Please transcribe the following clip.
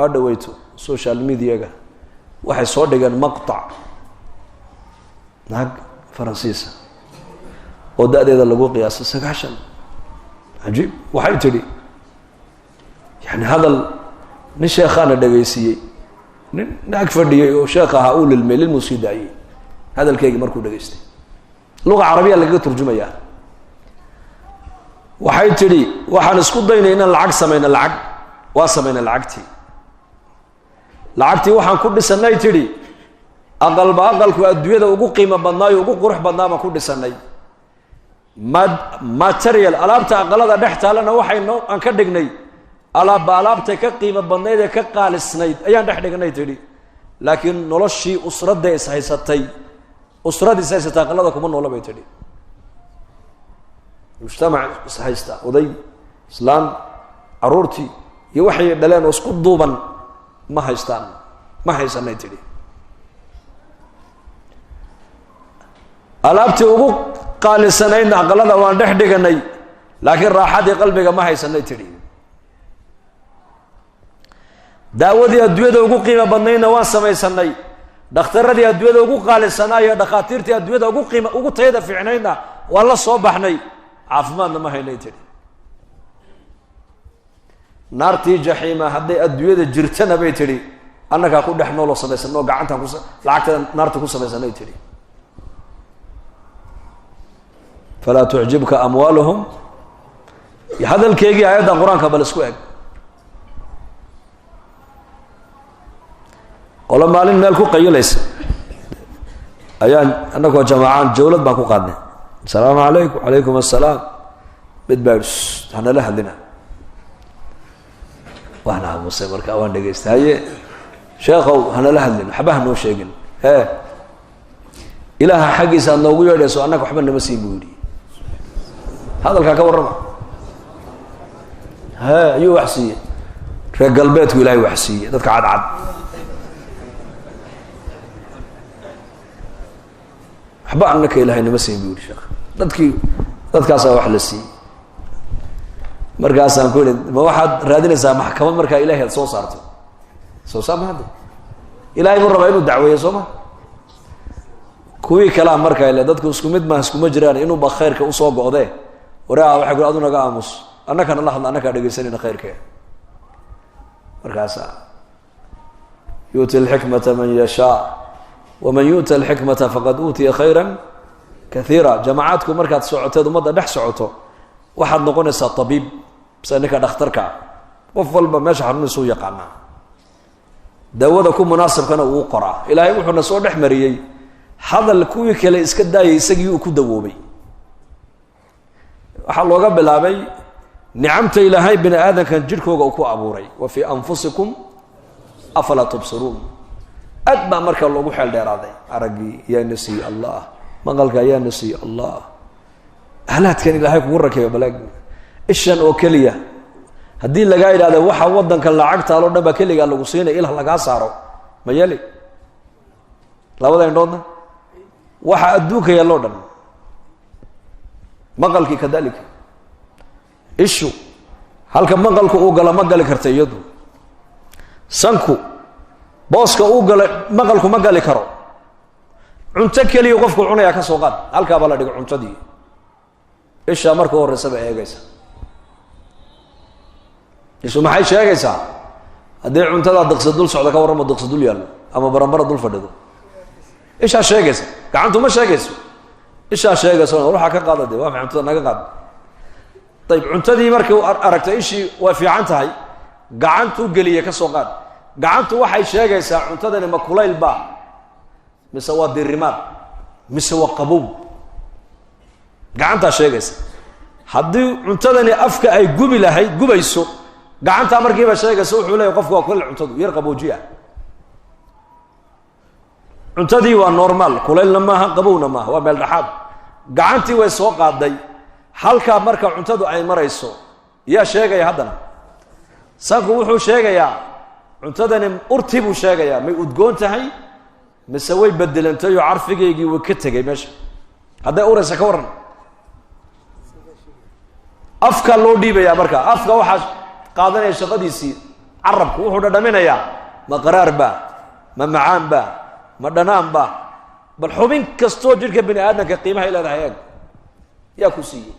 waa dhaweyto social media-ga waxay soo dhigeen maqtac naag faransiisa oo da'deeda lagu qiyaasay 90 ajiib waxay tiri yani hadal nin sheekhaana dhageysiyay nin naag fadhiyay oo sheekhaha uu lilmay lilmusidaayay hadalkeegi markuu dhageystay luqa carabiga laga turjumayaa waxay tiri waxaan isku daynay inaan lacag sameeyno lacag waa sameeyna lacagtii waxaan ku dhisanay tiri aqalku adduunyada ugu qiimo badnaayo ugu qurux badnaa ma ku dhisanay material alaabta aqalada dhex taalana waxaynu aan ka dhignay alaabta ka qiimo badnayd ee ka qaalisnayd ayaan dhex dhignay tiri laakiin noloshii usradda is haysatay aqalada kuma noolabay tiri mujtamac is haysta oday islaan caruurtii iyo waxay dhaleen oo isku duuban ma haysanay tiri alaabtii ugu qaalisanaydna aqalada waan dhex dhiganay laakiin raaxadii qalbiga ma haysanay tiri daawadii adduunyada ugu qiimo badnaydna waan samaysanay dhakhtaradii adduunyada ugu qaalisanaayo dhakhaatiirtii adduunyada ugu tayada fiicnaydna waan la soo baxnay caafimaadna ma haynay tiri naartii jaxiima hadday adduunyada jirtana bay tiri annagaa ku dhex nooloo samaysanoo gacantaan lacagtada naarta ku samaysanay tiri falaa tucjibka amwaaluhum hadalkeegii aayadda qur-aanka bal isku eg qolo maalin meel ku qayilaysa ayaan annagoo jamaacaan jawlad baan ku qaadnay asalaamu calaykum calaykum assalaam mid baa hanala hadlina waan aamusay markaa waan dhegaystay haye sheekhow hanala hadlin waxba hanoo sheegin ilaaha xaggiisa aad noogu yeedhayso annaga waxba nama siin buu yidhi hadalkaa ka warrama ayuu wax siiyey reer galbeedku ilaahay wax siiyey dadka cadcad waxba annaka ilaahay nama siin buu yidhi sheekh dadkaasaa wax la siiyey markaasaan ku yidhi ma waxaad raadinaysaa maxkamad markaa ilaahay aad soo saarto soo saama hadda ilaahay buu rabaa inuu dacweeyo soo ma kuwii kalea markaa ile dadku isku mid maaha iskuma jiraan inuuba khayrka usoo go'dee waraa waxay ku adu naga aamus annakana la hadla annakaa dhegaysanayna khayrkee markaasaa yuuti alxikmata man yashaa waman yu'ta alxikmata faqad uutiya khayran kaiira jamacaadku markaad socoteed ummadda dhex socoto waxaad noqonaysaa tabiib mise ninka dhakhtarka qof walba meesha xanuunaysuu yaqaanaa daawada ku munaasabkana uu qoraa ilaahay wuxuuna soo dhex mariyey hadal kuwii kale iska daayay isagii uu ku dawoobay waxaa looga bilaabay nicamta ilaahay bini aadamkan jidhkooga uu ku abuuray wa fii anfusikum afalaa tubsiruun aad baa markaa loogu xeel dheeraaday araggii yaana siiye allah maqalka ayaana siiye allah ahlaadkan ilaahay kugu rakeeyo balaag ishan oo keliya haddii lagaa yidhahda waxa waddankan lacagtaaloo dhan baa keligaa lagu siinaya ilah lagaa saaro ma yeli labada indhoodna waxa adduunka yaaloo dhan maqalkii kadalika ishu halka maqalku uu gala ma gali karta iyadu sanku booska uu gala maqalku ma gali karo cunto keliya qofku cunayaa ka soo qaad halkaa baa la dhigo cuntadii ishaa marka horreysaba eegaysa ishu maxay sheegaysaa haddii cuntadaa diqsi dul socda ka warramo diqsi dul yaallo ama baranbara dul fadhido ishaa sheegaysa gacantu ma sheegayso ishaa sheegayso waxaa ka qaada dee waa maxay cuntada naga qaad ayib cuntadii markii aragtay ishii way fiican tahay gacantuu geliya ka soo qaad gacantu waxay sheegaysaa cuntadani ma kulayl baa mise waa dirimaad mise waa qabow gacantaa sheegaysa haddii cuntadani afka ay gubayso gacantaa markiiba sheegaysa wuxuu leeyahy qofku waa kulayl cuntadu yar qaboojiya cuntadii waa normaal kulaylna maaha qabowna maaha waa meel dhaxaad gacantii way soo qaaday halkaa marka cuntadu ay marayso yaa sheegaya haddana sanku wuxuu sheegayaa cuntadani urtii buu sheegayaa may udgoon tahay mise way bedelantay oo carfigaygii way ka tegay meesha hadday uraysa ka warran afka loo dhiibayaa marka afka waxaa qaadanaya shaqadiisii carabku wuxuu dhadhaminayaa ma qaraar baa ma macaan baa ma dhanaan baa bal xubin kastoo jirka bini aadamka qiimaha leedahay yaa ku siiyey